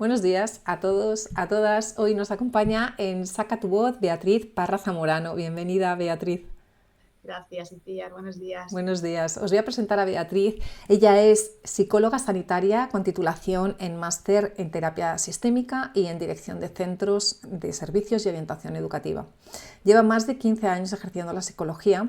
Buenos días a todos, a todas. Hoy nos acompaña en Saca tu Voz Beatriz Parra Zamorano. Bienvenida, Beatriz. Gracias, Iciar. Buenos días. Buenos días. Os voy a presentar a Beatriz. Ella es psicóloga sanitaria con titulación en máster en terapia sistémica y en dirección de centros de servicios y orientación educativa. Lleva más de 15 años ejerciendo la psicología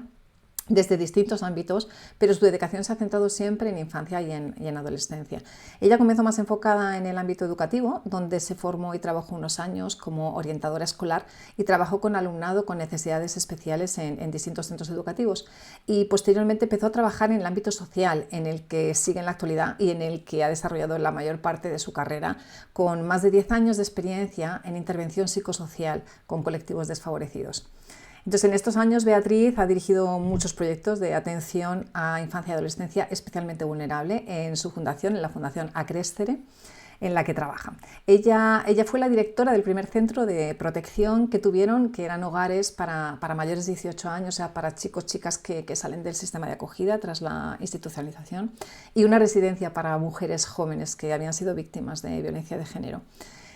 desde distintos ámbitos, pero su dedicación se ha centrado siempre en infancia y en adolescencia. Ella comenzó más enfocada en el ámbito educativo, donde se formó y trabajó unos años como orientadora escolar y trabajó con alumnado con necesidades especiales en distintos centros educativos. Y posteriormente empezó a trabajar en el ámbito social, en el que sigue en la actualidad y en el que ha desarrollado la mayor parte de su carrera, con más de 10 años de experiencia en intervención psicosocial con colectivos desfavorecidos. Entonces, en estos años Beatriz ha dirigido muchos proyectos de atención a infancia y adolescencia especialmente vulnerable en su fundación, en la Fundación Acrescere, en la que trabaja. Ella fue la directora del primer centro de protección que tuvieron, que eran hogares para mayores de 18 años, o sea, para chicos, chicas que salen del sistema de acogida tras la institucionalización, y una residencia para mujeres jóvenes que habían sido víctimas de violencia de género.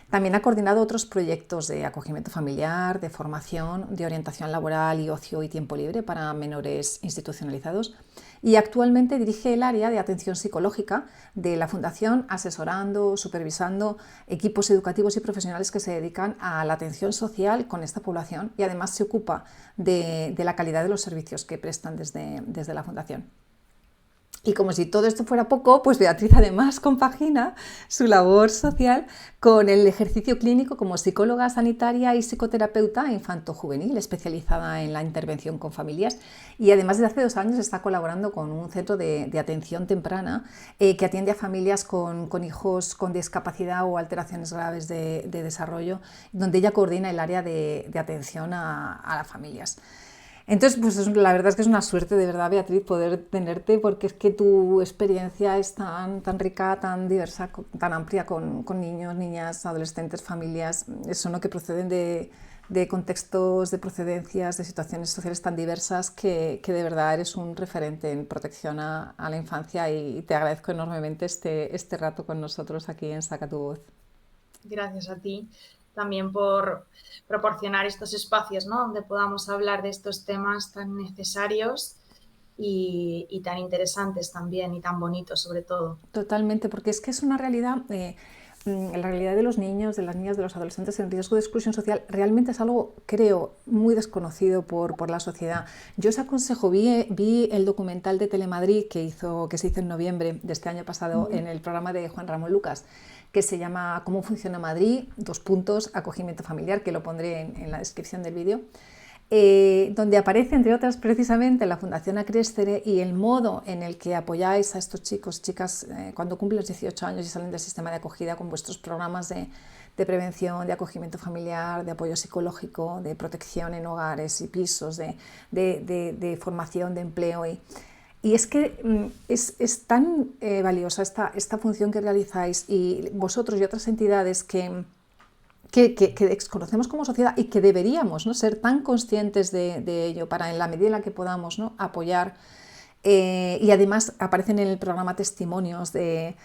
También ha coordinado otros proyectos de acogimiento familiar, de formación, de orientación laboral y ocio y tiempo libre para menores institucionalizados, y actualmente dirige el área de atención psicológica de la Fundación, asesorando, supervisando equipos educativos y profesionales que se dedican a la atención social con esta población, y además se ocupa de la calidad de los servicios que prestan desde la Fundación. Y como si todo esto fuera poco, pues Beatriz además compagina su labor social con el ejercicio clínico como psicóloga sanitaria y psicoterapeuta infanto-juvenil, especializada en la intervención con familias, y además desde hace 2 años está colaborando con un centro de atención temprana que atiende a familias con hijos con discapacidad o alteraciones graves de desarrollo, donde ella coordina el área de atención a las familias. Entonces, pues la verdad es que es una suerte de verdad, Beatriz, poder tenerte, porque es que tu experiencia es tan rica, tan diversa, tan amplia con niños, niñas, adolescentes, familias, eso, ¿no? Que proceden de contextos, de procedencias, de situaciones sociales tan diversas que de verdad eres un referente en protección a la infancia, y te agradezco enormemente este rato con nosotros aquí en Saca tu Voz. Gracias a ti también por proporcionar estos espacios, ¿no?, donde podamos hablar de estos temas tan necesarios y tan interesantes también, y tan bonitos sobre todo. Totalmente, porque es que es una realidad, la realidad de los niños, de las niñas, de los adolescentes en riesgo de exclusión social realmente es algo, creo, muy desconocido por la sociedad. Yo os aconsejo, vi el documental de Telemadrid que se hizo en noviembre de este año pasado en el programa de Juan Ramón Lucas, que se llama ¿Cómo funciona Madrid? Acogimiento familiar, que lo pondré en la descripción del vídeo. Donde aparece, entre otras, precisamente la Fundación Acrescere y el modo en el que apoyáis a estos chicos, chicas, cuando cumplen los 18 años y salen del sistema de acogida, con vuestros programas de prevención, de acogimiento familiar, de apoyo psicológico, de protección en hogares y pisos, de formación, de empleo. Y es que es tan valiosa esta función que realizáis, y vosotros y otras entidades que desconocemos como sociedad, y que deberíamos, ¿no?, ser tan conscientes de ello para, en la medida en la que podamos, ¿no?, apoyar. Y además aparecen en el programa testimonios de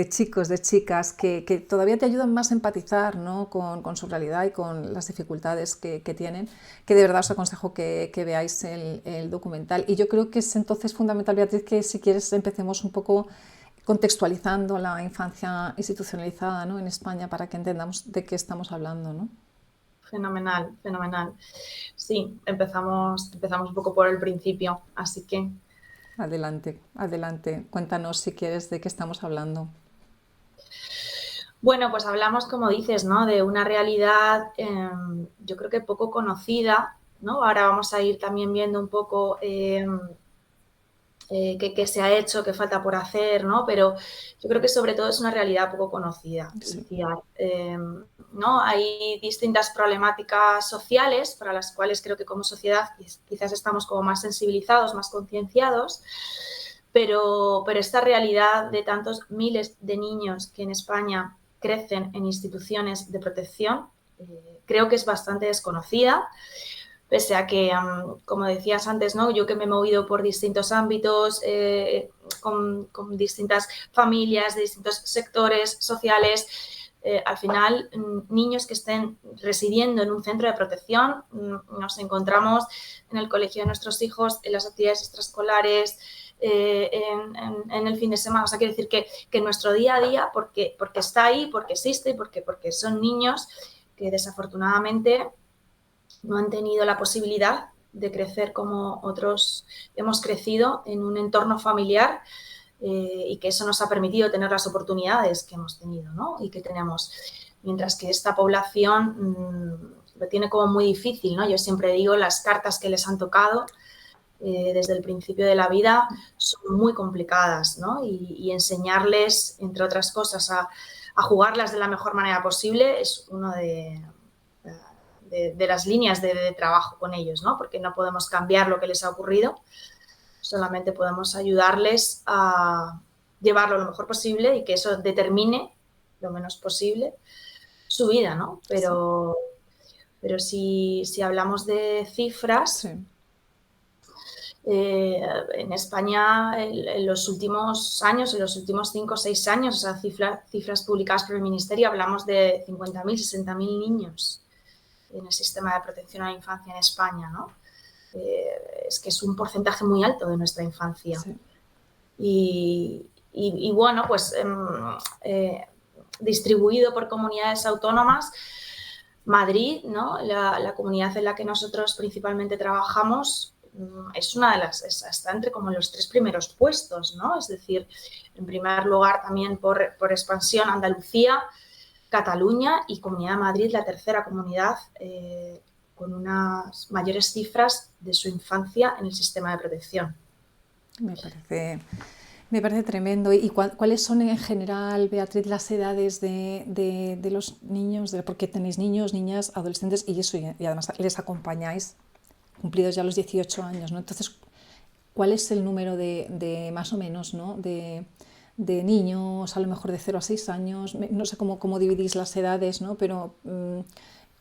chicos, de chicas que todavía te ayudan más a empatizar, ¿no?, con su realidad y con las dificultades que tienen, que de verdad os aconsejo que veáis el documental. Y yo creo que es entonces fundamental, Beatriz, que si quieres empecemos un poco contextualizando la infancia institucionalizada, ¿no?, en España, para que entendamos de qué estamos hablando, ¿no? Fenomenal, fenomenal. Sí, empezamos un poco por el principio, así que... Adelante, adelante. Cuéntanos, si quieres, de qué estamos hablando. Bueno, pues hablamos, como dices, ¿no?, de una realidad yo creo que poco conocida, ¿no? Ahora vamos a ir también viendo un poco qué se ha hecho, qué falta por hacer, ¿no? Pero yo creo que sobre todo es una realidad poco conocida. Sí. ¿No? Hay distintas problemáticas sociales para las cuales creo que como sociedad quizás estamos como más sensibilizados, más concienciados, pero esta realidad de tantos miles de niños que en España crecen en instituciones de protección, creo que es bastante desconocida. Pese a que, como decías antes, ¿no?, yo que me he movido por distintos ámbitos, con distintas familias, de distintos sectores sociales, al final, niños que estén residiendo en un centro de protección, nos encontramos en el colegio de nuestros hijos, en las actividades extraescolares, en el fin de semana. O sea, quiere decir que nuestro día a día, porque está ahí, porque existe, porque son niños que desafortunadamente no han tenido la posibilidad de crecer como otros hemos crecido en un entorno familiar, y que eso nos ha permitido tener las oportunidades que hemos tenido, ¿no? Y que tenemos. Mientras que esta población lo tiene como muy difícil, ¿no? Yo siempre digo, las cartas que les han tocado desde el principio de la vida son muy complicadas, ¿no? Y enseñarles, entre otras cosas, a jugarlas de la mejor manera posible es uno de las líneas de trabajo con ellos, ¿no? Porque no podemos cambiar lo que les ha ocurrido, solamente podemos ayudarles a llevarlo lo mejor posible y que eso determine lo menos posible su vida, ¿no? Pero si hablamos de cifras, Sí. En España en los últimos años, en los últimos 5 o 6 años, o sea, cifras publicadas por el Ministerio, hablamos de 50.000, 60.000 niños en el sistema de protección a la infancia en España, ¿no? Es que es un porcentaje muy alto de nuestra infancia. Sí. Y bueno, pues distribuido por comunidades autónomas, Madrid, ¿no? La comunidad en la que nosotros principalmente trabajamos, es una de las, está entre como los 3 primeros puestos, ¿no? Es decir, en primer lugar también por expansión Andalucía, Cataluña y Comunidad de Madrid, la tercera comunidad con unas mayores cifras de su infancia en el sistema de protección. Me parece tremendo. ¿Y cuáles son en general, Beatriz, las edades de los niños? Porque tenéis niños, niñas, adolescentes y eso, y además les acompañáis cumplidos ya los 18 años, ¿no? Entonces, ¿cuál es el número de más o menos, ¿no? de niños, a lo mejor de 0 a 6 años? No sé cómo dividís las edades, ¿no? Pero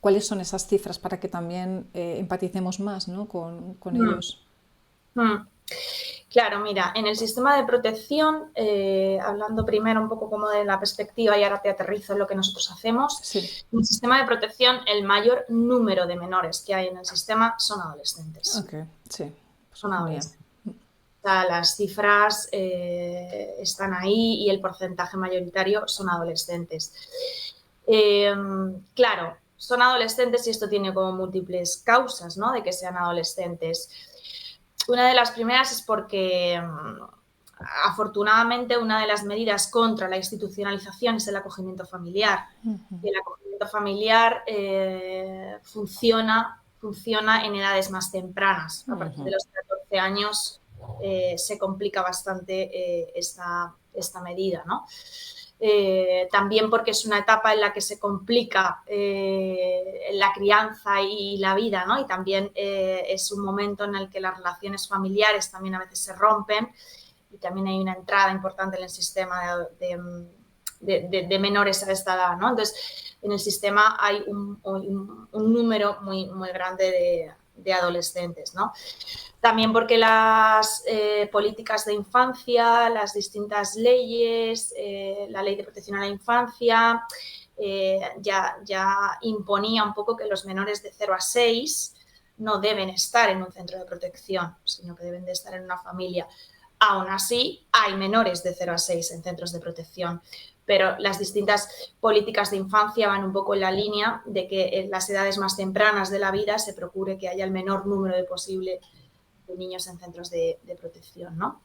¿cuáles son esas cifras para que también empaticemos más, ¿no? con ellos? Claro, mira, en el sistema de protección, hablando primero un poco como de la perspectiva y ahora te aterrizo en lo que nosotros hacemos, Sí. en el sistema de protección el mayor número de menores que hay en el sistema son adolescentes. Ok, sí. Son Genial. adolescentes. O sea, las cifras están ahí y el porcentaje mayoritario son adolescentes. Claro, son adolescentes y esto tiene como múltiples causas, ¿no? De que sean adolescentes. Una de las primeras es porque, afortunadamente, una de las medidas contra la institucionalización es el acogimiento familiar. Y el acogimiento familiar funciona en edades más tempranas. A partir de los 14 años se complica bastante esta medida, ¿no? También porque es una etapa en la que se complica la crianza y la vida, ¿no? Y también es un momento en el que las relaciones familiares también a veces se rompen y también hay una entrada importante en el sistema de menores a esta edad, ¿no? Entonces, en el sistema hay un número muy, muy grande de adolescentes, ¿no? También porque las políticas de infancia, las distintas leyes, la ley de protección a la infancia, ya imponía un poco que los menores de 0 a 6 no deben estar en un centro de protección, sino que deben de estar en una familia. Aún así, hay menores de 0 a 6 en centros de protección, pero las distintas políticas de infancia van un poco en la línea de que en las edades más tempranas de la vida se procure que haya el menor número de posible de niños en centros de protección, ¿no?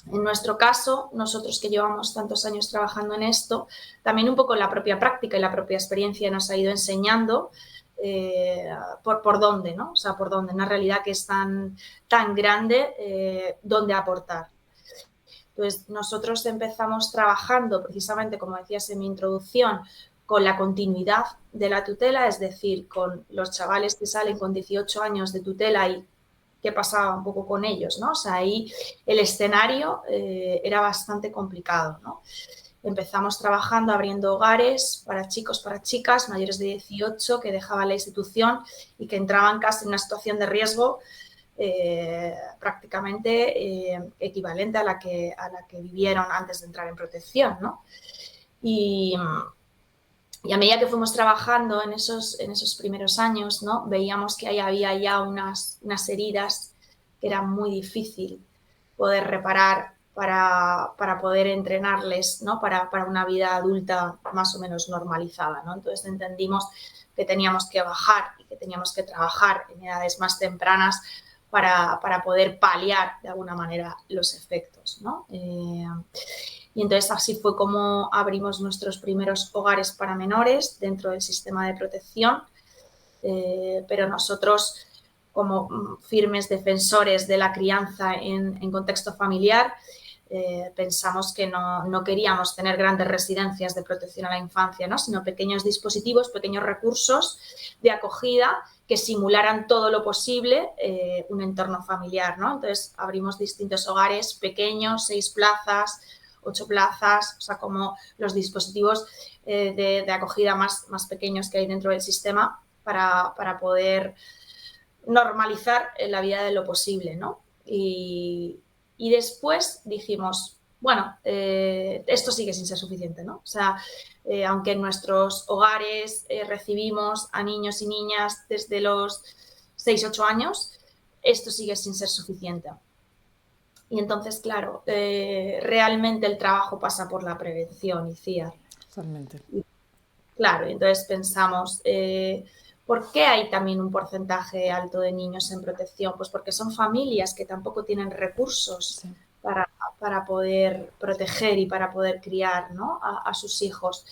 En nuestro caso, nosotros que llevamos tantos años trabajando en esto, también un poco la propia práctica y la propia experiencia nos ha ido enseñando por dónde, ¿no? O sea, por dónde, una realidad que es tan grande, dónde aportar. Entonces, nosotros empezamos trabajando precisamente, como decías en mi introducción, con la continuidad de la tutela, es decir, con los chavales que salen con 18 años de tutela y qué pasaba un poco con ellos, ¿no? O sea, ahí el escenario era bastante complicado, ¿no? Empezamos trabajando abriendo hogares para chicos, para chicas mayores de 18 que dejaban la institución y que entraban casi en una situación de riesgo prácticamente equivalente a la que vivieron antes de entrar en protección, ¿no? Y Y a medida que fuimos trabajando en esos primeros años, ¿no? Veíamos que ahí había ya unas heridas que era muy difícil poder reparar para poder entrenarles, ¿no? Para una vida adulta más o menos normalizada, ¿no? Entonces entendimos que teníamos que bajar y que teníamos que trabajar en edades más tempranas para poder paliar de alguna manera los efectos, ¿no? Y entonces así fue como abrimos nuestros primeros hogares para menores dentro del sistema de protección, pero nosotros, como firmes defensores de la crianza en contexto familiar, pensamos que no queríamos tener grandes residencias de protección a la infancia, ¿no? Sino pequeños dispositivos, pequeños recursos de acogida que simularan todo lo posible un entorno familiar, ¿no? Entonces abrimos distintos hogares pequeños, 6 plazas, 8 plazas, o sea, como los dispositivos de acogida más pequeños que hay dentro del sistema para poder normalizar la vida de lo posible, ¿no? Y después dijimos, bueno, esto sigue sin ser suficiente, ¿no? O sea, aunque en nuestros hogares recibimos a niños y niñas desde los 6-8 años, esto sigue sin ser suficiente. Y entonces, claro, realmente el trabajo pasa por la prevención, Iciar. Totalmente. Claro, y entonces pensamos, ¿por qué hay también un porcentaje alto de niños en protección? Pues porque son familias que tampoco tienen recursos Sí. para poder proteger y para poder criar, ¿no? a sus hijos.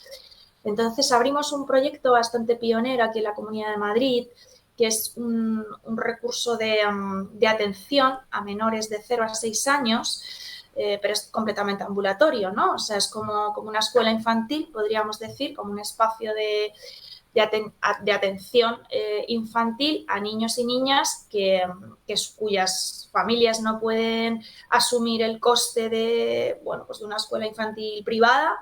Entonces abrimos un proyecto bastante pionero aquí en la Comunidad de Madrid, que es un recurso de atención a menores de 0 a 6 años, pero es completamente ambulatorio, ¿no? O sea, es como una escuela infantil, podríamos decir, como un espacio de atención infantil a niños y niñas cuyas familias no pueden asumir el coste de, bueno, pues de una escuela infantil privada.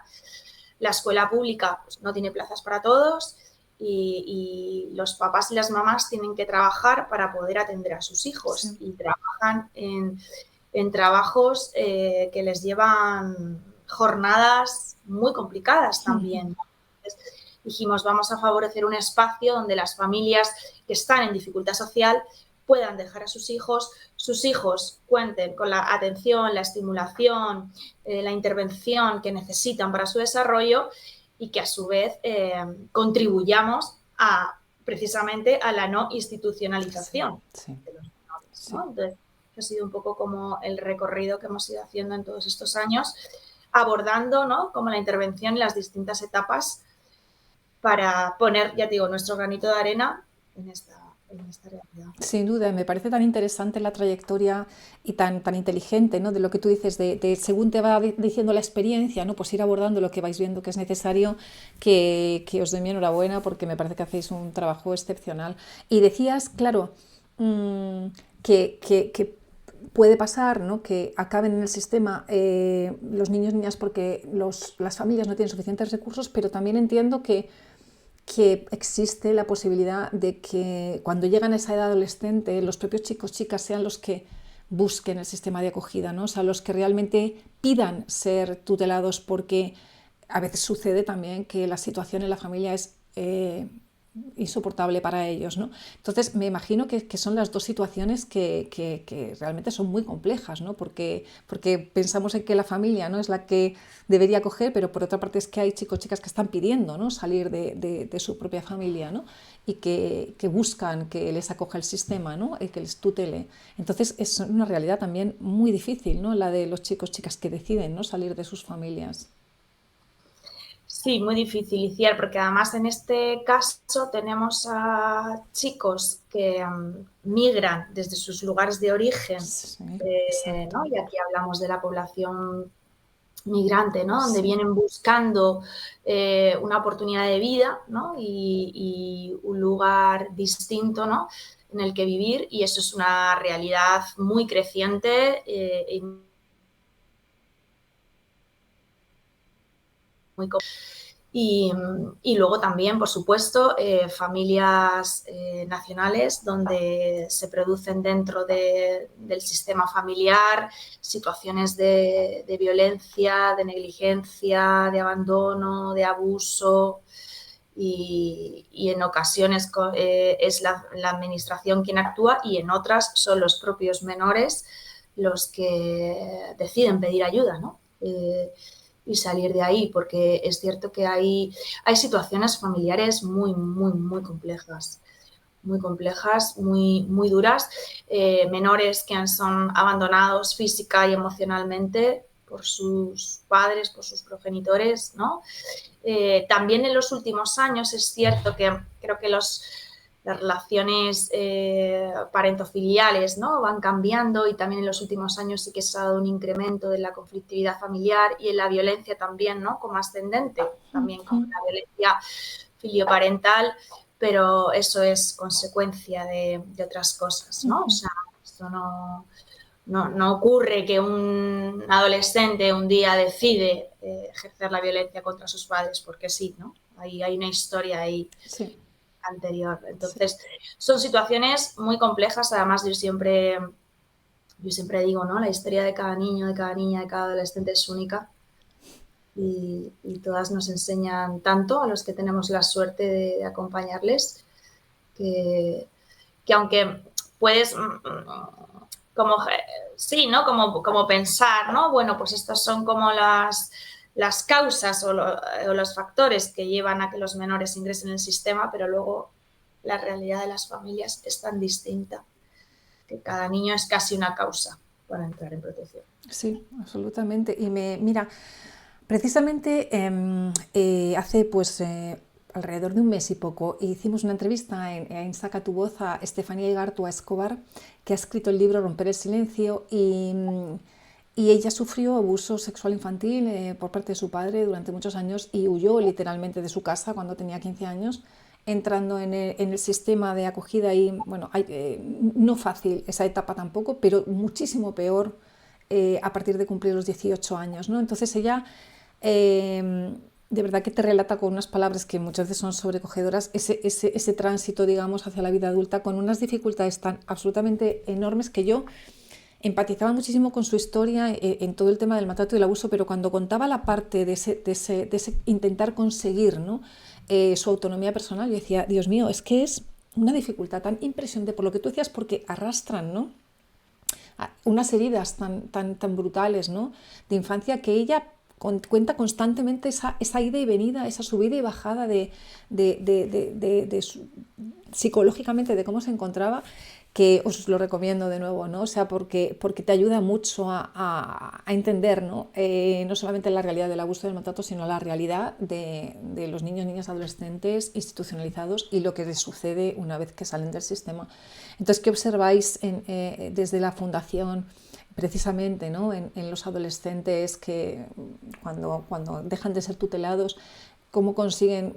La escuela pública pues, no tiene plazas para todos y los papás y las mamás tienen que trabajar para poder atender a sus hijos, Sí. y trabajan en trabajos que les llevan jornadas muy complicadas también. Entonces, dijimos, vamos a favorecer un espacio donde las familias que están en dificultad social puedan dejar a sus hijos cuenten con la atención, la estimulación, la intervención que necesitan para su desarrollo, y que a su vez contribuyamos precisamente a la no institucionalización de los menores, ¿no? Entonces, ha sido un poco como el recorrido que hemos ido haciendo en todos estos años, abordando, ¿no? como la intervención en las distintas etapas para poner, ya te digo, nuestro granito de arena en esta realidad. Sin duda, me parece tan interesante la trayectoria y tan inteligente, ¿no? De lo que tú dices, de según te va diciendo la experiencia, ¿no? Pues ir abordando lo que vais viendo que es necesario, que os doy mi enhorabuena porque me parece que hacéis un trabajo excepcional. Y decías, claro, que puede pasar, ¿no? Que acaben en el sistema los niños y niñas porque las familias no tienen suficientes recursos, pero también entiendo que existe la posibilidad de que cuando llegan a esa edad adolescente los propios chicos, chicas sean los que busquen el sistema de acogida, ¿no? O sea, los que realmente pidan ser tutelados, porque a veces sucede también que la situación en la familia es insoportable para ellos, ¿no? Entonces me imagino que son las dos situaciones que realmente son muy complejas, ¿no? Porque pensamos en que la familia, ¿no? es la que debería acoger, pero por otra parte es que hay chicos, chicas que están pidiendo, ¿no? salir de su propia familia, ¿no? y que buscan que les acoja el sistema, ¿no? y que les tutele. Entonces es una realidad también muy difícil, ¿no? la de los chicos, chicas que deciden, ¿no? salir de sus familias. Sí, muy difícil, Iciar, porque además en este caso tenemos a chicos que migran desde sus lugares de origen, Sí, ¿no? Y aquí hablamos de la población migrante, ¿no? Donde sí. vienen buscando una oportunidad de vida, ¿no? y un lugar distinto, ¿no? en el que vivir, y eso es una realidad muy creciente muy y luego también, por supuesto, familias nacionales donde se producen dentro del sistema familiar situaciones de violencia, de negligencia, de abandono, de abuso, y en ocasiones es la administración quien actúa y en otras son los propios menores los que deciden pedir ayuda, ¿no? Y salir de ahí, porque es cierto que hay situaciones familiares muy, muy, muy complejas, muy duras, menores que son abandonados física y emocionalmente por sus padres, por sus progenitores, ¿no? También en los últimos años es cierto que creo que las relaciones parentofiliales, ¿no?, van cambiando, y también en los últimos años sí que se ha dado un incremento de la conflictividad familiar y en la violencia también, ¿no?, como ascendente, también como la violencia filioparental, pero eso es consecuencia de otras cosas, ¿no? O sea, esto no ocurre que un adolescente un día decide ejercer la violencia contra sus padres porque sí, ¿no? Hay una historia ahí anterior. Entonces, son situaciones muy complejas. Además, yo siempre digo, ¿no? La historia de cada niño, de cada niña, de cada adolescente es única. Y todas nos enseñan tanto a los que tenemos la suerte de acompañarles, que aunque puedes como sí, ¿no? Como pensar, ¿no? Bueno, pues estas son como las causas o los factores que llevan a que los menores ingresen en el sistema, pero luego la realidad de las familias es tan distinta que cada niño es casi una causa para entrar en protección. Sí, absolutamente. Y mira, precisamente hace pues alrededor de un mes y poco hicimos una entrevista en Saca tu Voz a Estefanía Igartua Escobar, que ha escrito el libro Romper el Silencio, y ella sufrió abuso sexual infantil por parte de su padre durante muchos años y huyó literalmente de su casa cuando tenía 15 años, entrando en el sistema de acogida, y bueno, no fácil esa etapa tampoco, pero muchísimo peor a partir de cumplir los 18 años, ¿no? Entonces ella de verdad que te relata con unas palabras que muchas veces son sobrecogedoras ese tránsito, digamos, hacia la vida adulta, con unas dificultades tan absolutamente enormes que yo empatizaba muchísimo con su historia en todo el tema del maltrato y el abuso, pero cuando contaba la parte de ese intentar conseguir, ¿no?, su autonomía personal, yo decía, Dios mío, es que es una dificultad tan impresionante por lo que tú decías, porque arrastran, ¿no?, unas heridas tan brutales, ¿no?, de infancia, que ella cuenta constantemente esa ida y venida, esa subida y bajada psicológicamente de cómo se encontraba, que os lo recomiendo de nuevo, ¿no? O sea, porque te ayuda mucho a entender, ¿no?, no solamente la realidad del abuso y del maltrato, sino la realidad de los niños, niñas, adolescentes institucionalizados y lo que les sucede una vez que salen del sistema. Entonces, ¿qué observáis desde la Fundación precisamente, ¿no?, en los adolescentes que cuando dejan de ser tutelados, cómo consiguen,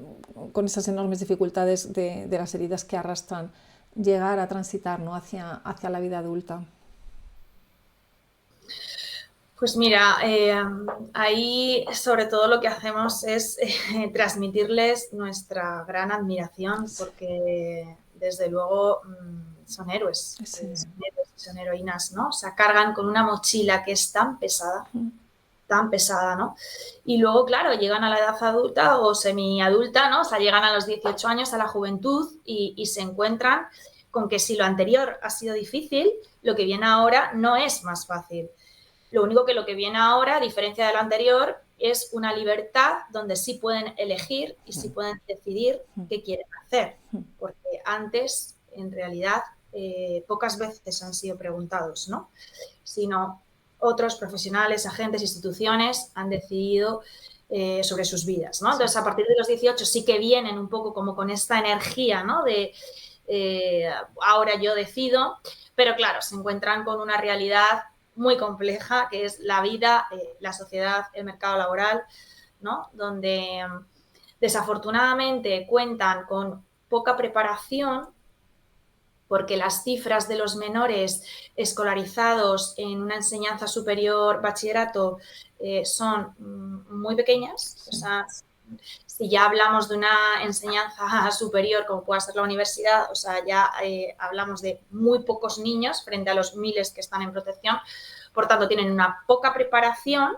con esas enormes dificultades de las heridas que arrastran, llegar a transitar, ¿no?, hacia la vida adulta? Pues mira, ahí sobre todo lo que hacemos es transmitirles nuestra gran admiración, porque desde luego son héroes, son heroínas, ¿no? O sea, cargan con una mochila que es tan pesada, ¿no? Y luego, claro, llegan a la edad adulta o semiadulta, ¿no? O sea, llegan a los 18 años, a la juventud, y se encuentran con que si lo anterior ha sido difícil, lo que viene ahora no es más fácil. Lo único que lo que viene ahora, a diferencia de lo anterior, es una libertad donde sí pueden elegir y sí pueden decidir qué quieren hacer. Porque antes, en realidad, pocas veces han sido preguntados, ¿no? Sino otros profesionales, agentes, instituciones han decidido sobre sus vidas, ¿no? Entonces, a partir de los 18 sí que vienen un poco como con esta energía, ¿no?, de ahora yo decido, pero claro, se encuentran con una realidad muy compleja, que es la vida, la sociedad, el mercado laboral, ¿no?, donde desafortunadamente cuentan con poca preparación, porque las cifras de los menores escolarizados en una enseñanza superior, bachillerato, son muy pequeñas. Sí. O sea, si ya hablamos de una enseñanza superior como pueda ser la universidad, o sea, ya hablamos de muy pocos niños frente a los miles que están en protección. Por tanto, tienen una poca preparación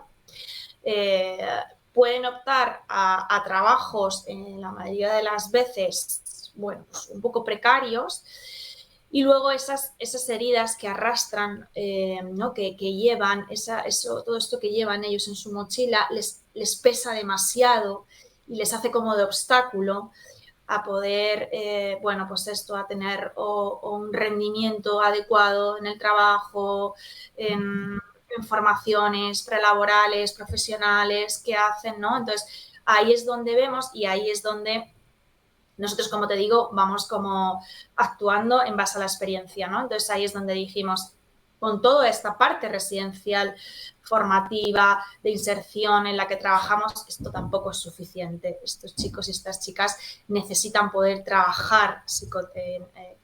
pueden optar a trabajos en la mayoría de las veces, bueno, pues un poco precarios, y luego esas heridas que arrastran, ¿no? que llevan, todo esto que llevan ellos en su mochila, les pesa demasiado y les hace como de obstáculo a poder, bueno, pues esto, a tener o un rendimiento adecuado en el trabajo, en formaciones prelaborales, profesionales que hacen, ¿no? Entonces, ahí es donde vemos y ahí es donde nosotros, como te digo, vamos como actuando en base a la experiencia, ¿no? Entonces, ahí es donde dijimos, con toda esta parte residencial, formativa, de inserción en la que trabajamos, esto tampoco es suficiente. Estos chicos y estas chicas necesitan poder trabajar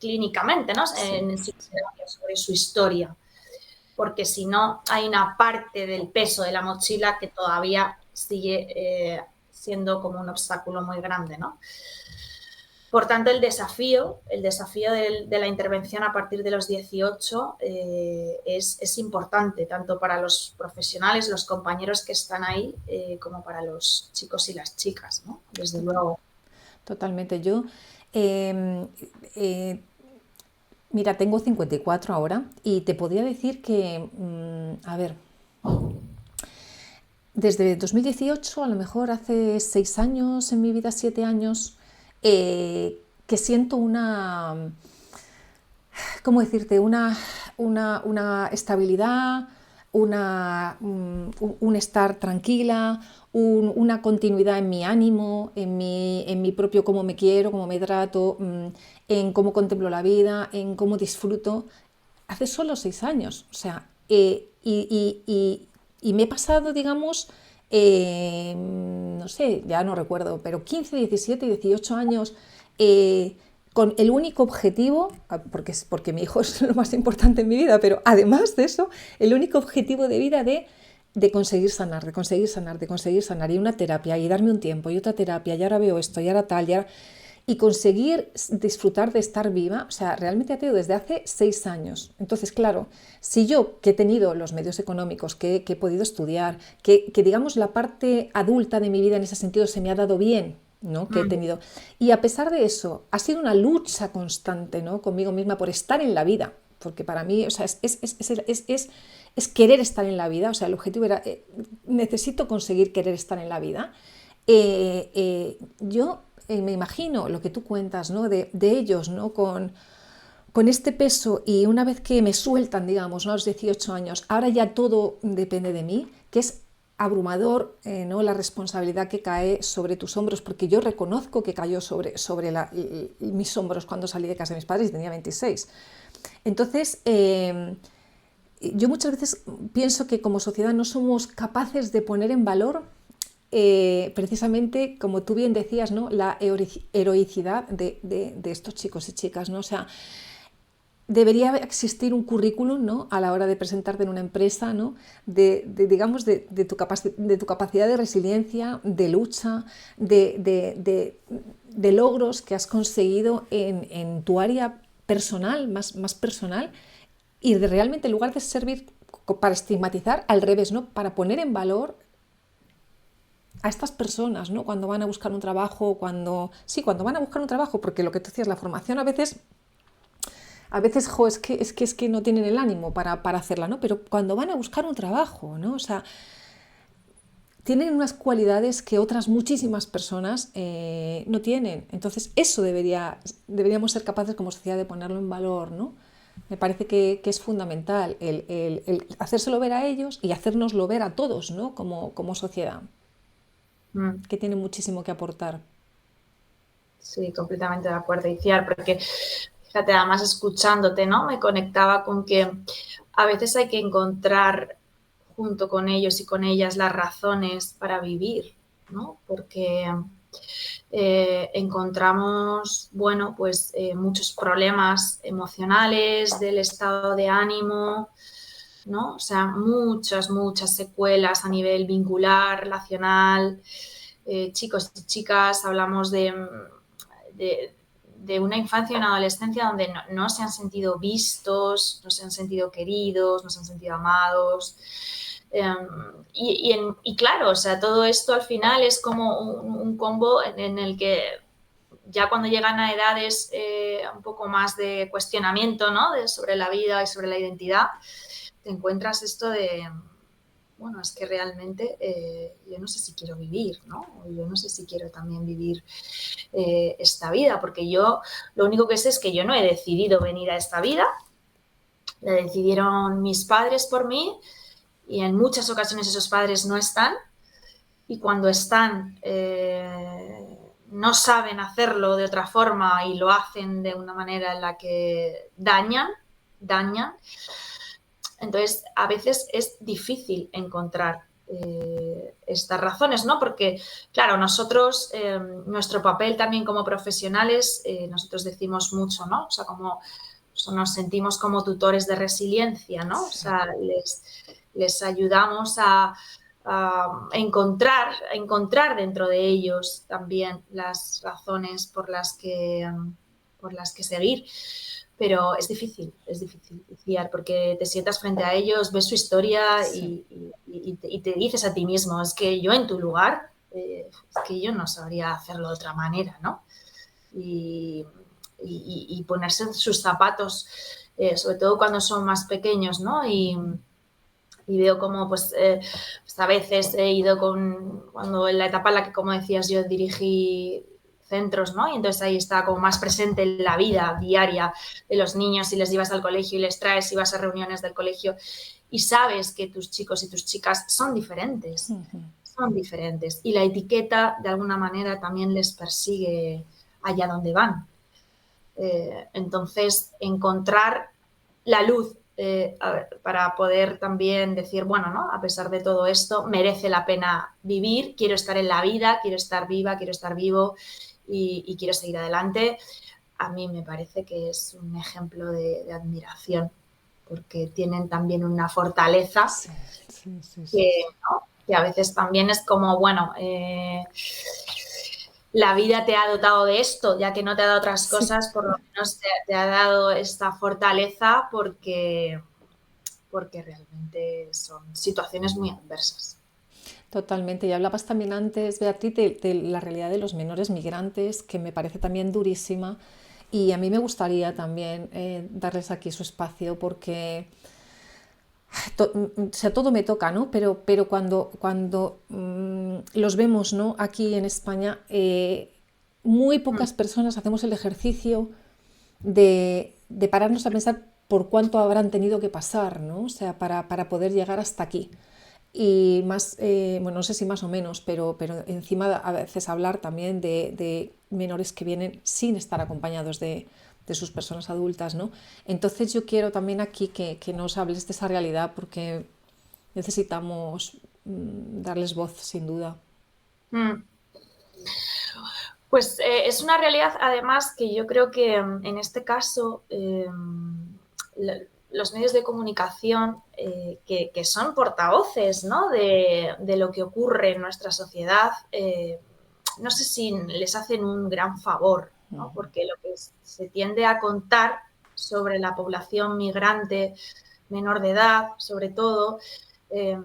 clínicamente, ¿no? En psicoterapia sobre su historia, porque si no hay una parte del peso de la mochila que todavía sigue siendo como un obstáculo muy grande, ¿no? Por tanto, el desafío de la intervención a partir de los 18 es importante, tanto para los profesionales, los compañeros que están ahí, como para los chicos y las chicas, ¿no? Desde luego. Totalmente. Yo, eh, eh, mira, tengo 54 ahora y te podría decir que, a ver, desde 2018, a lo mejor hace 6 años en mi vida, 7 años, que siento una, ¿cómo decirte? Una estabilidad, un estar tranquila, una continuidad en mi ánimo, en mi propio cómo me quiero, cómo me trato, en cómo contemplo la vida, en cómo disfruto. Hace solo 6 años, o sea, y me he pasado, digamos, no sé, ya no recuerdo, pero 15, 17, 18 años con el único objetivo, porque mi hijo es lo más importante en mi vida, pero además de eso, el único objetivo de vida de conseguir sanar, de conseguir sanar, de conseguir sanar, y una terapia, y darme un tiempo, y otra terapia, y ahora veo esto, y ahora tal, y conseguir disfrutar de estar viva, o sea, realmente ha tenido desde hace 6 años. Entonces, claro, si yo, que he tenido los medios económicos, que he podido estudiar, que digamos la parte adulta de mi vida en ese sentido se me ha dado bien, ¿no? Que he tenido. Y a pesar de eso, ha sido una lucha constante, ¿no? Conmigo misma por estar en la vida, porque para mí, o sea, es querer estar en la vida, o sea, el objetivo era, necesito conseguir querer estar en la vida. Yo me imagino lo que tú cuentas, ¿no? De ellos, ¿no? Con este peso, y una vez que me sueltan, digamos, ¿no? A los 18 años, ahora ya todo depende de mí, que es abrumador, ¿no? La responsabilidad que cae sobre tus hombros, porque yo reconozco que cayó sobre mis hombros cuando salí de casa de mis padres y tenía 26. Entonces, yo muchas veces pienso que como sociedad no somos capaces de poner en valor precisamente, como tú bien decías, ¿no? La heroicidad de estos chicos y chicas, ¿no? O sea, debería existir un currículum, ¿no? A la hora de presentarte en una empresa, ¿no? Digamos, de tu capacidad de resiliencia, de lucha, de logros que has conseguido en tu área personal, más personal, y de realmente, en lugar de servir para estigmatizar, al revés, ¿no? Para poner en valor a estas personas, ¿no? Cuando van a buscar un trabajo, cuando van a buscar un trabajo, porque lo que tú decías, la formación a veces, jo, es que no tienen el ánimo para hacerla, ¿no? Pero cuando van a buscar un trabajo, ¿no? O sea, tienen unas cualidades que otras muchísimas personas no tienen. Entonces, eso deberíamos ser capaces como sociedad de ponerlo en valor, ¿no? Me parece que es fundamental el hacérselo ver a ellos y hacérnoslo ver a todos, ¿no? Como sociedad, que tiene muchísimo que aportar. Sí, completamente de acuerdo, Iciar, porque fíjate, además escuchándote, ¿no? Me conectaba con que a veces hay que encontrar junto con ellos y con ellas las razones para vivir, ¿no? Porque encontramos, bueno, pues muchos problemas emocionales, del estado de ánimo, ¿no? O sea, muchas secuelas a nivel vincular, relacional. Chicos y chicas, hablamos de una infancia y una adolescencia donde no se han sentido vistos, no se han sentido queridos, no se han sentido amados. Y claro, o sea, todo esto al final es como un combo en el que ya cuando llegan a edades un poco más de cuestionamiento, ¿no? Sobre la vida y sobre la identidad, te encuentras esto de, bueno, es que realmente yo no sé si quiero vivir, ¿no? O yo no sé si quiero también vivir esta vida, porque yo lo único que sé es que yo no he decidido venir a esta vida, la decidieron mis padres por mí y en muchas ocasiones esos padres no están y cuando están no saben hacerlo de otra forma y lo hacen de una manera en la que dañan. Entonces, a veces es difícil encontrar estas razones, ¿no? Porque, claro, nosotros, nuestro papel también como profesionales, nosotros decimos mucho, ¿no? O sea, como nos sentimos como tutores de resiliencia, ¿no? O sea, les ayudamos a encontrar dentro de ellos también las razones por las que seguir. Pero es difícil fiar porque te sientas frente a ellos, ves su historia Sí. y te dices a ti mismo, es que yo en tu lugar, es que yo no sabría hacerlo de otra manera, ¿no? Y ponerse en sus zapatos, sobre todo cuando son más pequeños, ¿no? Y veo como pues a veces he ido cuando en la etapa en la que, como decías, yo dirigí centros, ¿no? Y entonces ahí está como más presente la vida diaria de los niños y les llevas al colegio y les traes y vas a reuniones del colegio y sabes que tus chicos y tus chicas son diferentes y la etiqueta de alguna manera también les persigue allá donde van. Entonces, encontrar la luz para poder también decir, bueno, ¿no? A pesar de todo esto, merece la pena vivir, quiero estar en la vida, quiero estar viva, quiero estar vivo y quiero seguir adelante. A mí me parece que es un ejemplo de admiración, porque tienen también una fortaleza Sí, sí, sí, sí, que, sí. ¿no? Que a veces también es como, bueno, la vida te ha dotado de esto, ya que no te ha dado otras Sí, cosas, por lo menos te ha dado esta fortaleza porque realmente son situaciones muy adversas. totalmente. Y hablabas también antes, Beatriz, de la realidad de los menores migrantes, que me parece también durísima. Y a mí me gustaría también darles aquí su espacio porque o sea, todo me toca, ¿no? Pero cuando los vemos, ¿no? Aquí en España, muy Mm, pocas personas hacemos el ejercicio de pararnos a pensar por cuánto habrán tenido que pasar, ¿no? O sea, para poder llegar hasta aquí. Y más, bueno, no sé si más o menos, pero encima a veces hablar también de menores que vienen sin estar acompañados de sus personas adultas, ¿no? Entonces yo quiero también aquí que nos hables de esa realidad porque necesitamos darles voz, sin duda. mm. Pues es una realidad, además, que yo creo que en este caso los medios de comunicación que son portavoces, ¿no? de lo que ocurre en nuestra sociedad, no sé si les hacen un gran favor, ¿no? Porque lo que se tiende a contar sobre la población migrante menor de edad, sobre todo,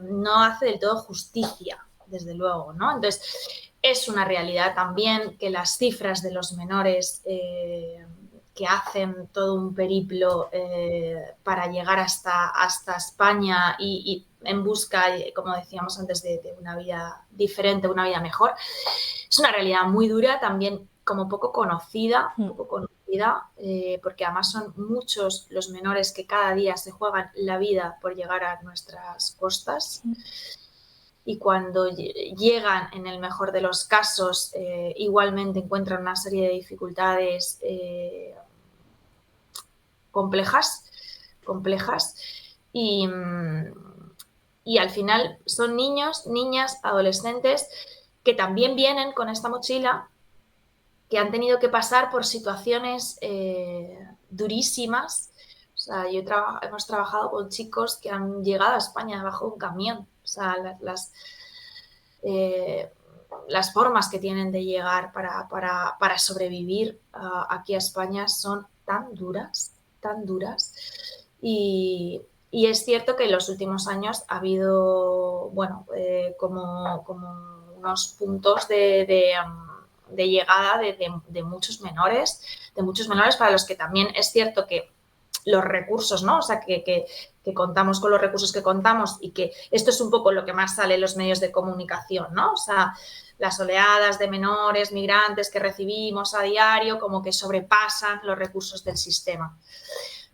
no hace del todo justicia, desde luego, ¿no? Entonces, es una realidad también que las cifras de los menores que hacen todo un periplo para llegar hasta España y en busca, como decíamos antes, de una vida diferente, una vida mejor, es una realidad muy dura, también como poco conocida porque además son muchos los menores que cada día se juegan la vida por llegar a nuestras costas y cuando llegan, en el mejor de los casos, igualmente encuentran una serie de dificultades complejas, complejas y, y al final son niños, niñas, adolescentes que también vienen con esta mochila, que han tenido que pasar por situaciones durísimas. O sea, hemos trabajado con chicos que han llegado a España bajo un camión. O sea, eh, las formas que tienen de llegar para sobrevivir aquí a España son tan duras y, Y es cierto que en los últimos años ha habido, bueno, como unos puntos de llegada de muchos menores para los que también es cierto que los recursos, ¿no? O sea, que contamos con los recursos que contamos y que esto es un poco lo que más sale en los medios de comunicación, ¿no? O sea, las oleadas de menores, migrantes que recibimos a diario como que sobrepasan los recursos del sistema.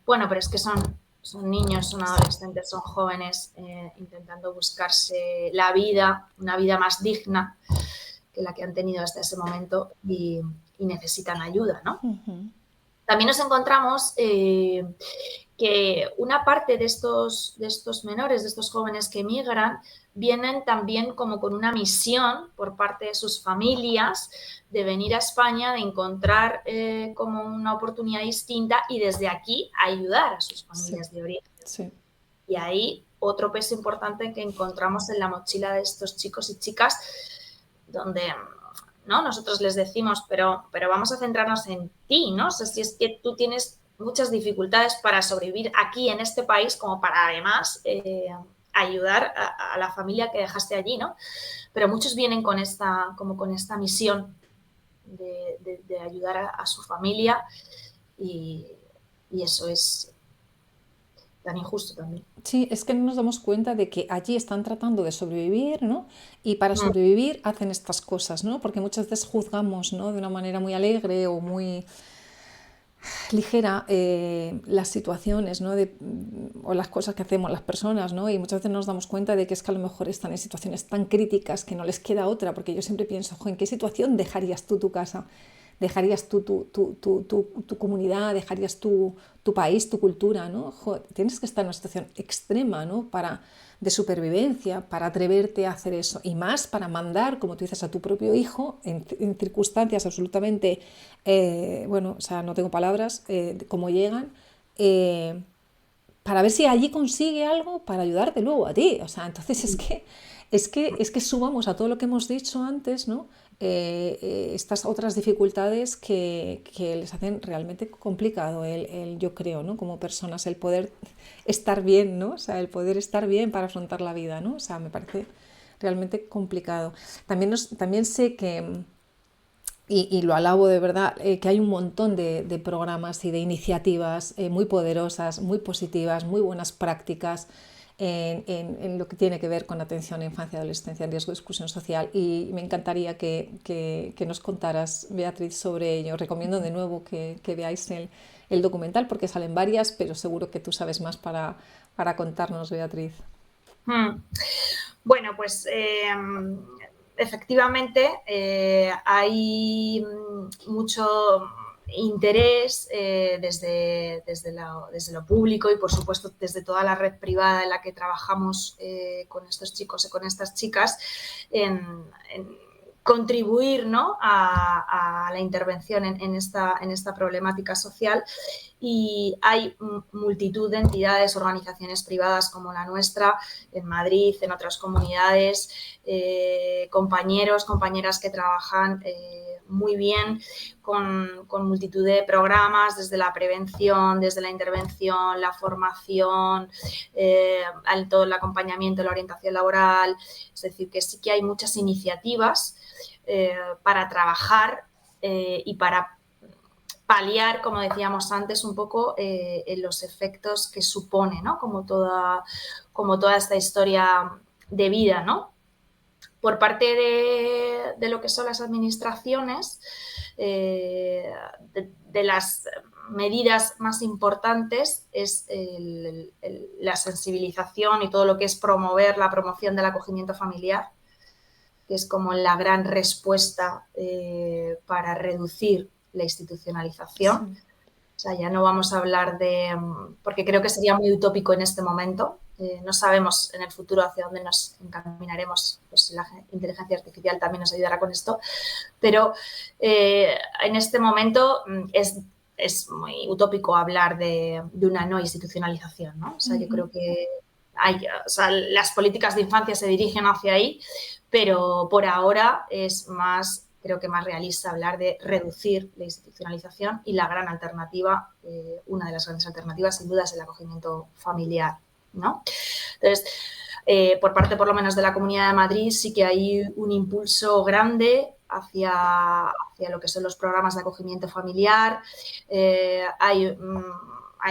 Bueno, pero es que son niños, son adolescentes, son jóvenes intentando buscarse la vida, una vida más digna que la que han tenido hasta ese momento y necesitan ayuda, ¿no? Ujú. También nos encontramos que una parte de estos menores, de estos jóvenes que emigran, vienen también como con una misión por parte de sus familias de venir a España, de encontrar como una oportunidad distinta y desde aquí ayudar a sus familias de origen. Sí. Y ahí otro peso importante que encontramos en la mochila de estos chicos y chicas, donde, ¿no?, nosotros les decimos, pero vamos a centrarnos en ti, ¿no? O sea, si es que tú tienes muchas dificultades para sobrevivir aquí en este país, como para además ayudar a la familia que dejaste allí, ¿no? Pero muchos vienen con esta misión de ayudar a su familia y eso es tan injusto también. Sí, es que no nos damos cuenta de que allí están tratando de sobrevivir, ¿no? Y para sobrevivir hacen estas cosas, ¿no? Porque muchas veces juzgamos, ¿no?, de una manera muy alegre o muy ligera las situaciones, ¿no?, o las cosas que hacemos las personas, ¿no? Y muchas veces nos damos cuenta de que es que a lo mejor están en situaciones tan críticas que no les queda otra, porque yo siempre pienso, ¿en qué situación dejarías tú tu casa? ¿Dejarías tú tu comunidad? ¿Dejarías tu país, tu cultura? ¿No? Tienes que estar en una situación extrema, ¿no?, de supervivencia para atreverte a hacer eso, y más para mandar, como tú dices, a tu propio hijo en circunstancias absolutamente, bueno, o sea, no tengo palabras, cómo llegan, para ver si allí consigue algo para ayudarte luego a ti. O sea, entonces es que sumamos a todo lo que hemos dicho antes, ¿no?, estas otras dificultades que les hacen realmente complicado yo creo, ¿no?, como personas, el poder estar bien, ¿no? O sea, el poder estar bien para afrontar la vida, ¿no? O sea, me parece realmente complicado. También sé que, y lo alabo de verdad, que hay un montón de programas y de iniciativas muy poderosas, muy positivas, muy buenas prácticas en lo que tiene que ver con atención a infancia y adolescencia en riesgo de exclusión social, y me encantaría que nos contaras, Beatriz, sobre ello. Recomiendo de nuevo que veáis el documental, porque salen varias, pero seguro que tú sabes más para contarnos, Beatriz. Bueno, pues efectivamente hay mucho interés desde lo público y, por supuesto, desde toda la red privada en la que trabajamos con estos chicos y con estas chicas en contribuir, ¿no?, a la intervención en esta problemática social. Y hay multitud de entidades, organizaciones privadas como la nuestra, en Madrid, en otras comunidades, compañeros, compañeras que trabajan muy bien con multitud de programas, desde la prevención, desde la intervención, la formación, todo el acompañamiento, la orientación laboral. Es decir, que sí que hay muchas iniciativas para trabajar y para paliar, como decíamos antes, un poco en los efectos que supone, ¿no?, como toda esta historia de vida, ¿no? Por parte de lo que son las administraciones, de las medidas más importantes es la sensibilización y todo lo que es promover la promoción del acogimiento familiar, que es como la gran respuesta para reducir la institucionalización. Sí. O sea, ya no vamos a hablar porque creo que sería muy utópico en este momento. No sabemos en el futuro hacia dónde nos encaminaremos. Pues la inteligencia artificial también nos ayudará con esto. Pero en este momento es muy utópico hablar de una no institucionalización, ¿no? O sea, yo creo que las políticas de infancia se dirigen hacia ahí, pero por ahora es creo que más realista hablar de reducir la institucionalización, y la gran alternativa, una de las grandes alternativas, sin duda, es el acogimiento familiar. ¿no? Entonces, por parte por lo menos de la Comunidad de Madrid sí que hay un impulso grande hacia lo que son los programas de acogimiento familiar. Hay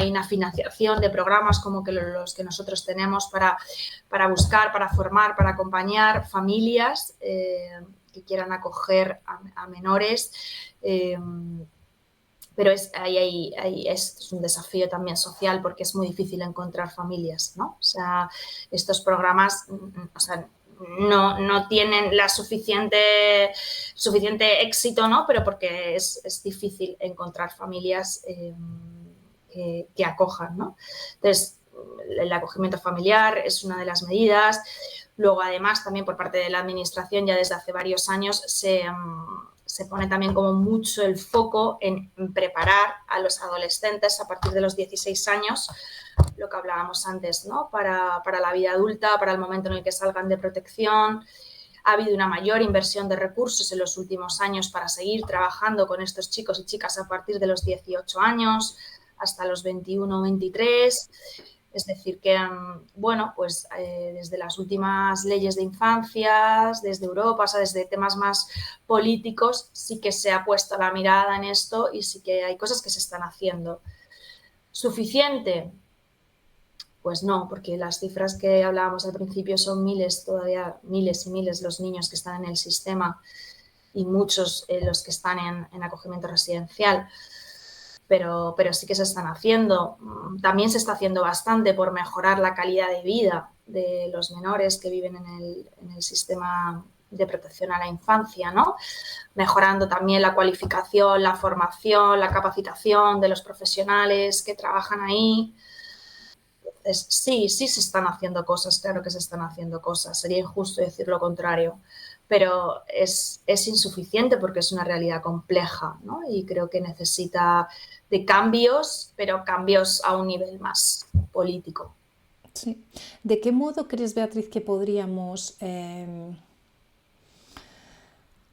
una financiación de programas como que los que nosotros tenemos para buscar, para formar, para acompañar familias que quieran acoger a menores. Pero es un desafío también social porque es muy difícil encontrar familias, ¿no? O sea, estos programas, o sea, no tienen la suficiente éxito, ¿no? Pero porque es difícil encontrar familias que acojan, ¿no? Entonces, el acogimiento familiar es una de las medidas. Luego, además, también por parte de la Administración, ya desde hace varios años, se pone también como mucho el foco en preparar a los adolescentes a partir de los 16 años, lo que hablábamos antes, ¿no? Para la vida adulta, para el momento en el que salgan de protección. Ha habido una mayor inversión de recursos en los últimos años para seguir trabajando con estos chicos y chicas a partir de los 18 años hasta los 21 o 23. Es decir, que, bueno, pues desde las últimas leyes de infancias, desde Europa, o sea, desde temas más políticos, sí que se ha puesto la mirada en esto y sí que hay cosas que se están haciendo. ¿Suficiente? Pues no, porque las cifras que hablábamos al principio son miles, todavía miles y miles los niños que están en el sistema y muchos los que están en acogimiento residencial. Pero sí que se están haciendo. También se está haciendo bastante por mejorar la calidad de vida de los menores que viven en el sistema de protección a la infancia, ¿no? Mejorando también la cualificación, la formación, la capacitación de los profesionales que trabajan ahí. Entonces, sí se están haciendo cosas, claro que se están haciendo cosas. Sería injusto decir lo contrario, pero es insuficiente porque es una realidad compleja, ¿no? Y creo que necesita de cambios, pero cambios a un nivel más político. Sí. ¿De qué modo crees, Beatriz, que podríamos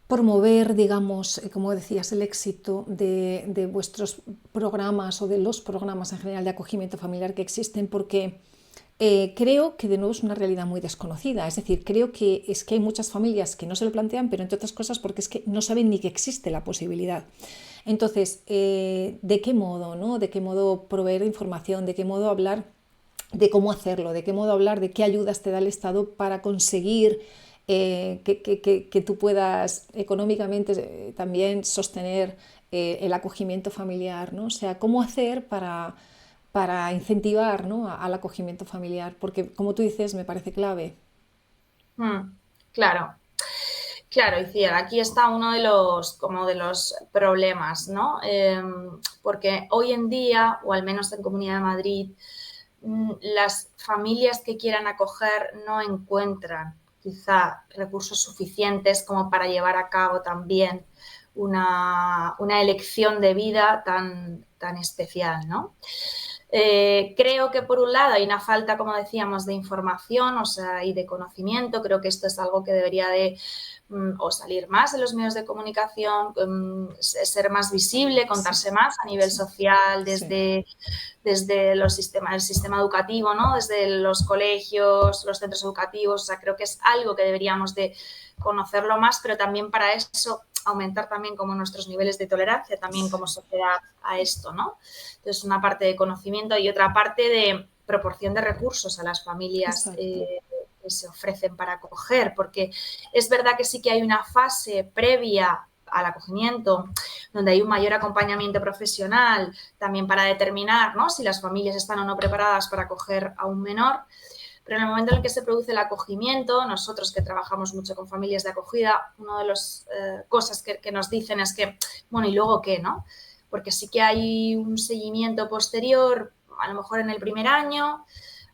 promover, digamos, como decías, el éxito de vuestros programas o de los programas en general de acogimiento familiar que existen? Porque creo que de nuevo es una realidad muy desconocida. Es decir, creo que hay muchas familias que no se lo plantean, pero entre otras cosas porque es que no saben ni que existe la posibilidad. Entonces, ¿de qué modo, no? ¿De qué modo proveer información? ¿De qué modo hablar de cómo hacerlo? ¿De qué modo hablar de qué ayudas te da el Estado para conseguir que tú puedas económicamente también sostener el acogimiento familiar, ¿no? O sea, ¿cómo hacer para incentivar, ¿no? al acogimiento familiar? Porque, como tú dices, me parece clave. Claro. Claro, Iciar, aquí está uno de los problemas, ¿no? Porque hoy en día, o al menos en Comunidad de Madrid, las familias que quieran acoger no encuentran quizá recursos suficientes como para llevar a cabo también una elección de vida tan especial, ¿no? Creo que por un lado hay una falta, como decíamos, de información, o sea, y de conocimiento. Creo que esto es algo que debería de o salir más en los medios de comunicación, ser más visible, contarse más a nivel social desde el sistema educativo, ¿no? Desde los colegios, los centros educativos. O sea, creo que es algo que deberíamos de conocerlo más, pero también para eso aumentar también como nuestros niveles de tolerancia también como sociedad a esto, ¿no? Entonces, una parte de conocimiento y otra parte de proporción de recursos a las familias que se ofrecen para acoger, porque es verdad que sí que hay una fase previa al acogimiento, donde hay un mayor acompañamiento profesional también para determinar, ¿no?, si las familias están o no preparadas para acoger a un menor. Pero en el momento en el que se produce el acogimiento, nosotros que trabajamos mucho con familias de acogida, una de las cosas que nos dicen es que, bueno, ¿y luego qué, no? Porque sí que hay un seguimiento posterior, a lo mejor en el primer año,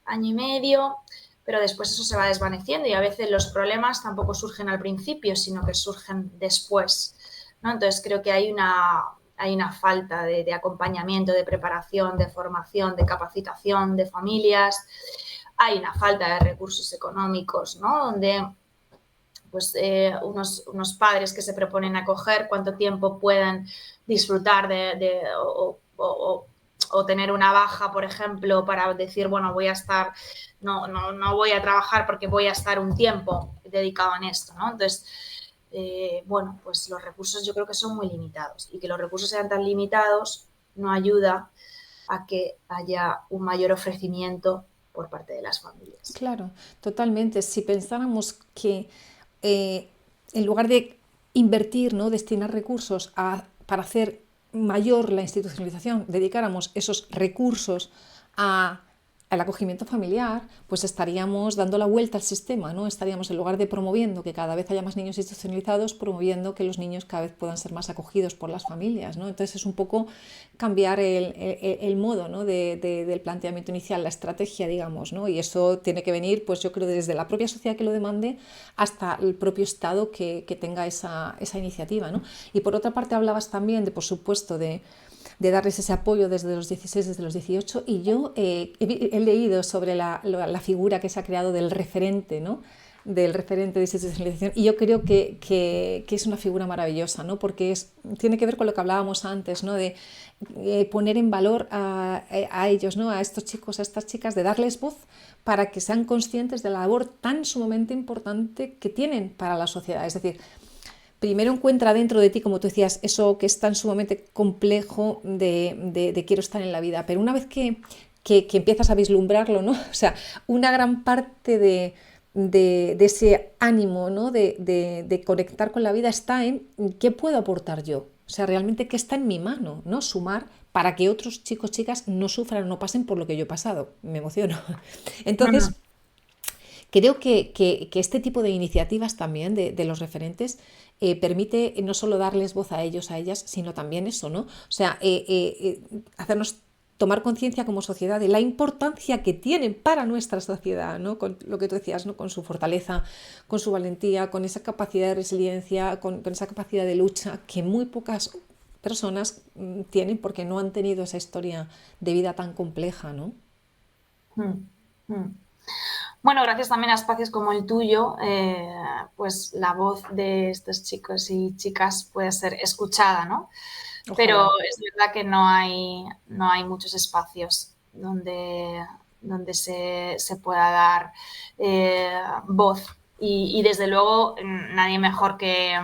año y medio, pero después eso se va desvaneciendo y a veces los problemas tampoco surgen al principio, sino que surgen después, ¿no? Entonces creo que hay una falta de acompañamiento, de preparación, de formación, de capacitación de familias. Hay una falta de recursos económicos, ¿no? Donde pues, unos padres que se proponen acoger, cuánto tiempo pueden disfrutar o o tener una baja, por ejemplo, para decir, bueno, voy a estar, no voy a trabajar porque voy a estar un tiempo dedicado en esto, ¿no? Entonces, bueno, pues los recursos yo creo que son muy limitados y que los recursos sean tan limitados no ayuda a que haya un mayor ofrecimiento por parte de las familias. Claro, totalmente. Si pensáramos que en lugar de invertir, ¿no? Destinar recursos para hacer mayor la institucionalización, dedicáramos esos recursos a, al acogimiento familiar, pues estaríamos dando la vuelta al sistema, ¿no? Estaríamos, en lugar de promoviendo que cada vez haya más niños institucionalizados, promoviendo que los niños cada vez puedan ser más acogidos por las familias, ¿no? Entonces es un poco cambiar el modo, ¿no? del planteamiento inicial, la estrategia, digamos, ¿no? Y eso tiene que venir, pues yo creo, desde la propia sociedad que lo demande hasta el propio Estado que tenga esa iniciativa, ¿no? Y por otra parte hablabas también, por supuesto, de darles ese apoyo desde los 16, desde los 18, y yo he leído sobre la figura que se ha creado del referente, ¿no? Del referente de institucionalización, y yo creo que es una figura maravillosa, ¿no? Porque tiene que ver con lo que hablábamos antes, ¿no? De poner en valor a ellos, ¿no? A estos chicos, a estas chicas, de darles voz para que sean conscientes de la labor tan sumamente importante que tienen para la sociedad. Es decir, primero encuentra dentro de ti, como tú decías, eso que es tan sumamente complejo de quiero estar en la vida, pero una vez que empiezas a vislumbrarlo, ¿no? O sea, una gran parte de ese ánimo, ¿no? de conectar con la vida está en qué puedo aportar yo, o sea, realmente qué está en mi mano, ¿no? Sumar para que otros chicos, chicas no sufran o no pasen por lo que yo he pasado. Me emociono. Entonces, creo que este tipo de iniciativas también de los referentes permite no solo darles voz a ellos, a ellas, sino también eso, ¿no? O sea, hacernos tomar conciencia como sociedad de la importancia que tienen para nuestra sociedad, ¿no? Con lo que tú decías, ¿no? Con su fortaleza, con su valentía, con esa capacidad de resiliencia, con esa capacidad de lucha que muy pocas personas tienen porque no han tenido esa historia de vida tan compleja, ¿no? Bueno, gracias también a espacios como el tuyo, pues la voz de estos chicos y chicas puede ser escuchada, ¿no? Ojalá. Pero es verdad que no hay muchos espacios donde se pueda dar voz y desde luego nadie mejor que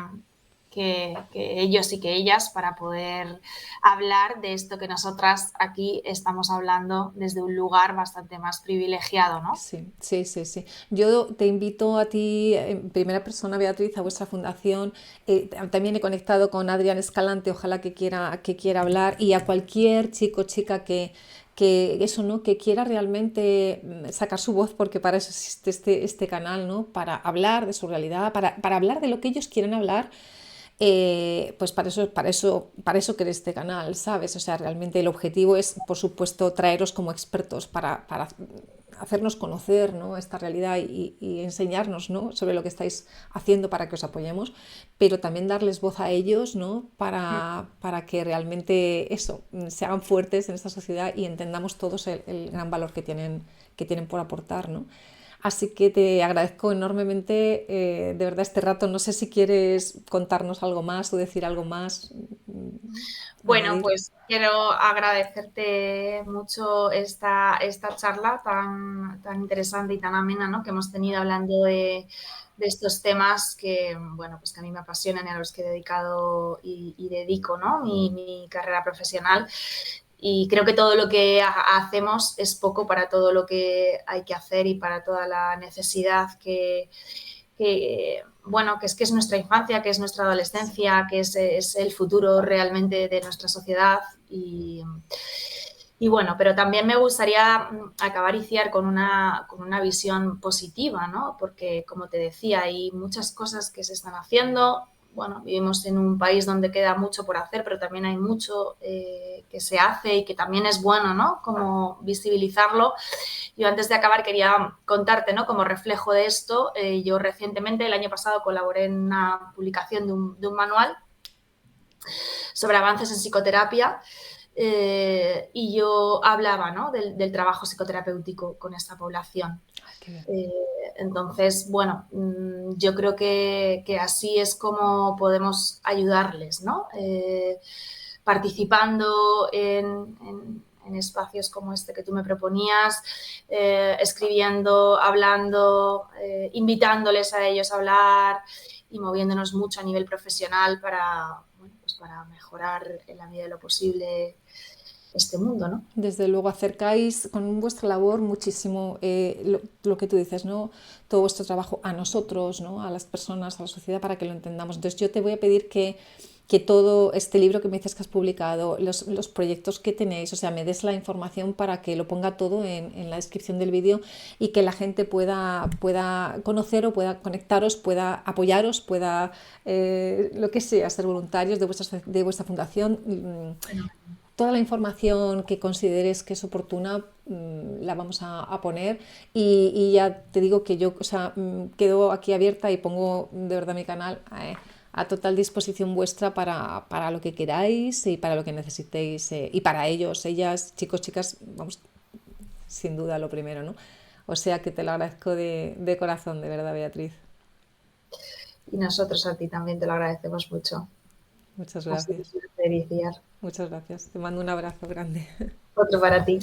ellos y que ellas para poder hablar de esto que nosotras aquí estamos hablando desde un lugar bastante más privilegiado, ¿no? Sí, sí, sí, sí. Yo te invito a ti, en primera persona, Beatriz, a vuestra fundación. También he conectado con Adrián Escalante, ojalá que quiera hablar, y a cualquier chico o chica que eso, ¿no? Que quiera realmente sacar su voz, porque para eso existe este canal, ¿no? Para hablar de su realidad, para hablar de lo que ellos quieren hablar. Pues para eso creé este canal, ¿sabes? O sea, realmente el objetivo es, por supuesto, traeros como expertos para hacernos conocer, ¿no? Esta realidad y enseñarnos, ¿no? Sobre lo que estáis haciendo para que os apoyemos, pero también darles voz a ellos, ¿no? Para que realmente eso, se hagan fuertes en esta sociedad y entendamos todos el gran valor que tienen por aportar, ¿no? Así que te agradezco enormemente, de verdad, este rato. No sé si quieres contarnos algo más o decir algo más. Bueno, Añadir. pues quiero agradecerte mucho esta charla tan interesante y tan amena, ¿no? Que hemos tenido hablando de estos temas que, bueno, pues que a mí me apasionan y a los que he dedicado y dedico, ¿no? Mi carrera profesional. Y creo que todo lo que hacemos es poco para todo lo que hay que hacer y para toda la necesidad bueno, que es nuestra infancia, que es nuestra adolescencia, que es el futuro realmente de nuestra sociedad y bueno, pero también me gustaría acabar y ciar con una visión positiva, ¿no? Porque, como te decía, hay muchas cosas que se están haciendo. Bueno, vivimos en un país donde queda mucho por hacer, pero también hay mucho que se hace y que también es bueno, ¿no? Como visibilizarlo. Yo antes de acabar quería contarte, ¿no? Como reflejo de esto, yo recientemente, el año pasado, colaboré en una publicación de un manual sobre avances en psicoterapia y yo hablaba, ¿no? del trabajo psicoterapéutico con esta población. Entonces, bueno, yo creo que así es como podemos ayudarles, ¿no? Participando en en espacios como este que tú me proponías, escribiendo, hablando, invitándoles a ellos a hablar y moviéndonos mucho a nivel profesional para, bueno, pues para mejorar en la medida de lo posible este mundo, ¿no? Desde luego acercáis con vuestra labor muchísimo lo que tú dices, ¿no? Todo vuestro trabajo a nosotros, ¿no? A las personas, a la sociedad, para que lo entendamos. Entonces yo te voy a pedir que todo este libro que me dices que has publicado, los proyectos que tenéis, o sea, me des la información para que lo ponga todo en la descripción del vídeo y que la gente pueda conocer o pueda conectaros, pueda apoyaros, pueda, lo que sea, ser voluntarios de vuestra fundación. Toda la información que consideres que es oportuna la vamos a poner y ya te digo que yo, o sea, quedo aquí abierta y pongo de verdad mi canal a total disposición vuestra para lo que queráis y para lo que necesitéis y para ellos, ellas, chicos, chicas, vamos, sin duda lo primero, ¿no? O sea que te lo agradezco de corazón, de verdad, Beatriz. Y nosotros a ti también te lo agradecemos mucho. Muchas Ha sido gracias. un placer, Iciar. Muchas gracias. Te mando un abrazo grande. Otro para ti.